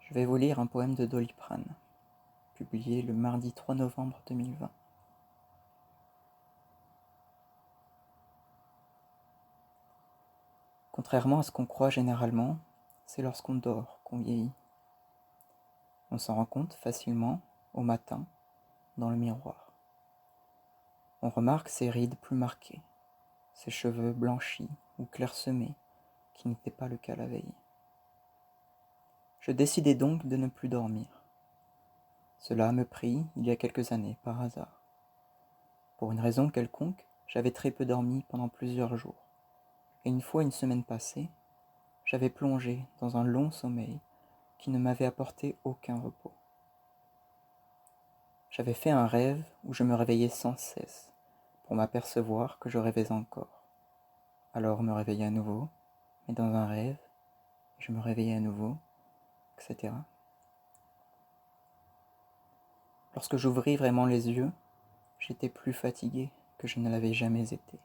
Je vais vous lire un poème de Doliprane, publié le mardi 3 novembre 2020. Contrairement à ce qu'on croit généralement, c'est lorsqu'on dort qu'on vieillit. On s'en rend compte facilement, au matin, dans le miroir. On remarque ses rides plus marquées, ses cheveux blanchis ou clairsemés, qui n'était pas le cas la veille. Je décidai donc de ne plus dormir. Cela me prit il y a quelques années, par hasard. Pour une raison quelconque, j'avais très peu dormi pendant plusieurs jours, et une fois une semaine passée, j'avais plongé dans un long sommeil qui ne m'avait apporté aucun repos. J'avais fait un rêve où je me réveillais sans cesse pour m'apercevoir que je rêvais encore. Alors me réveillais à nouveau, mais dans un rêve, je me réveillais à nouveau, etc. Lorsque j'ouvris vraiment les yeux, j'étais plus fatigué que je ne l'avais jamais été,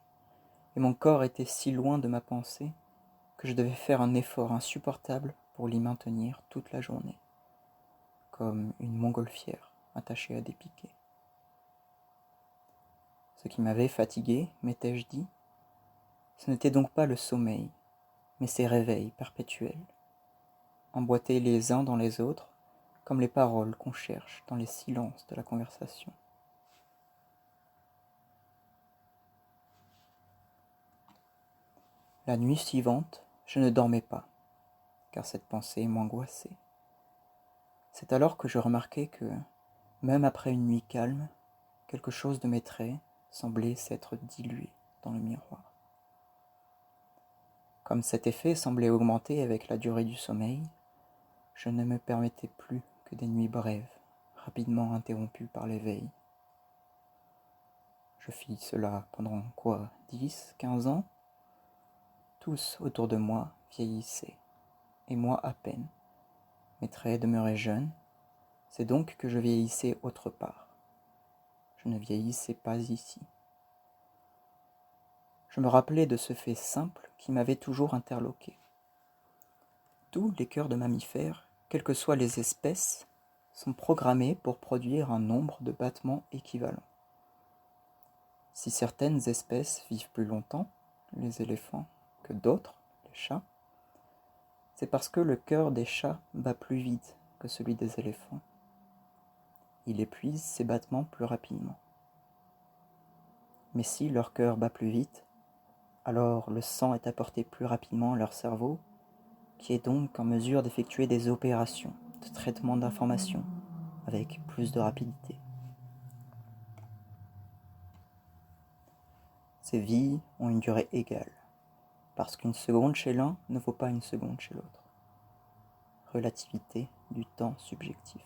et mon corps était si loin de ma pensée que je devais faire un effort insupportable pour l'y maintenir toute la journée, comme une montgolfière attachée à des piquets. Ce qui m'avait fatigué, m'étais-je dit, ce n'était donc pas le sommeil, mais ces réveils perpétuels, emboîtés les uns dans les autres, comme les paroles qu'on cherche dans les silences de la conversation. La nuit suivante, je ne dormais pas, car cette pensée m'angoissait. C'est alors que je remarquai que, même après une nuit calme, quelque chose de mes traits semblait s'être dilué dans le miroir. Comme cet effet semblait augmenter avec la durée du sommeil, je ne me permettais plus que des nuits brèves, rapidement interrompues par l'éveil. Je fis cela pendant 10, 15 ans? Tous autour de moi vieillissaient, et moi à peine. Mes traits demeuraient jeunes, c'est donc que je vieillissais autre part. Je ne vieillissais pas ici. Je me rappelais de ce fait simple qui m'avait toujours interloqué. Tous les cœurs de mammifères, quelles que soient les espèces, sont programmés pour produire un nombre de battements équivalent. Si certaines espèces vivent plus longtemps, les éléphants, que d'autres, les chats, c'est parce que le cœur des chats bat plus vite que celui des éléphants. Il épuise ses battements plus rapidement. Mais si leur cœur bat plus vite, alors le sang est apporté plus rapidement à leur cerveau, qui est donc en mesure d'effectuer des opérations de traitement d'informations avec plus de rapidité. Ces vies ont une durée égale, parce qu'une seconde chez l'un ne vaut pas une seconde chez l'autre. Relativité du temps subjectif.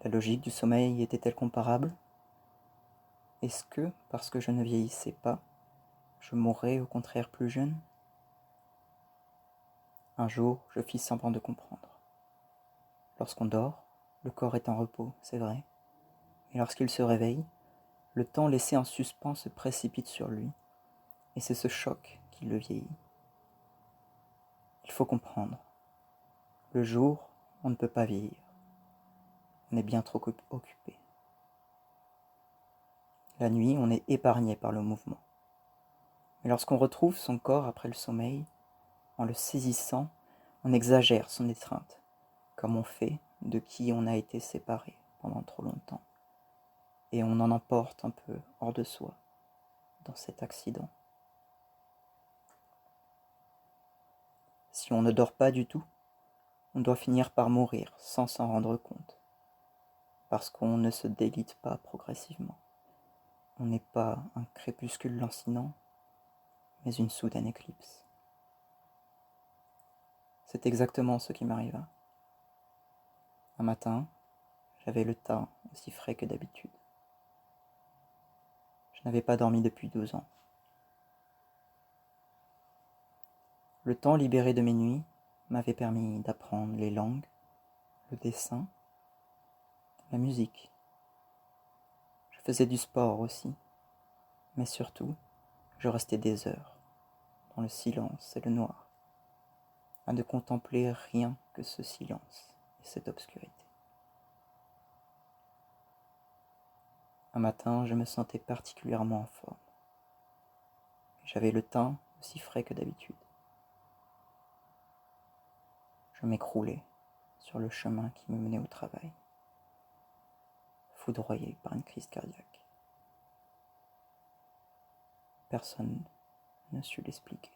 La logique du sommeil était-elle comparable? Est-ce que, parce que je ne vieillissais pas, je mourrais au contraire plus jeune? Un jour, je fis semblant de comprendre. Lorsqu'on dort, le corps est en repos, c'est vrai, et lorsqu'il se réveille, le temps laissé en suspens se précipite sur lui, et c'est ce choc qui le vieillit. Il faut comprendre. Le jour, on ne peut pas vieillir. On est bien trop occupé. La nuit, on est épargné par le mouvement. Mais lorsqu'on retrouve son corps après le sommeil, en le saisissant, on exagère son étreinte, comme on fait de qui on a été séparé pendant trop longtemps. Et on en emporte un peu hors de soi, dans cet accident. Si on ne dort pas du tout, on doit finir par mourir sans s'en rendre compte, parce qu'on ne se délite pas progressivement. On n'est pas un crépuscule lancinant, mais une soudaine éclipse. C'est exactement ce qui m'arriva. Un matin, j'avais le teint aussi frais que d'habitude. Je n'avais pas dormi depuis 12 ans. Le temps libéré de mes nuits m'avait permis d'apprendre les langues, le dessin, la musique. Je faisais du sport aussi, mais surtout, je restais des heures, dans le silence et le noir. à ne contempler rien que ce silence et cette obscurité. Un matin, je me sentais particulièrement en forme. J'avais le teint aussi frais que d'habitude. Je m'écroulais sur le chemin qui me menait au travail, foudroyé par une crise cardiaque. Personne ne sut l'expliquer.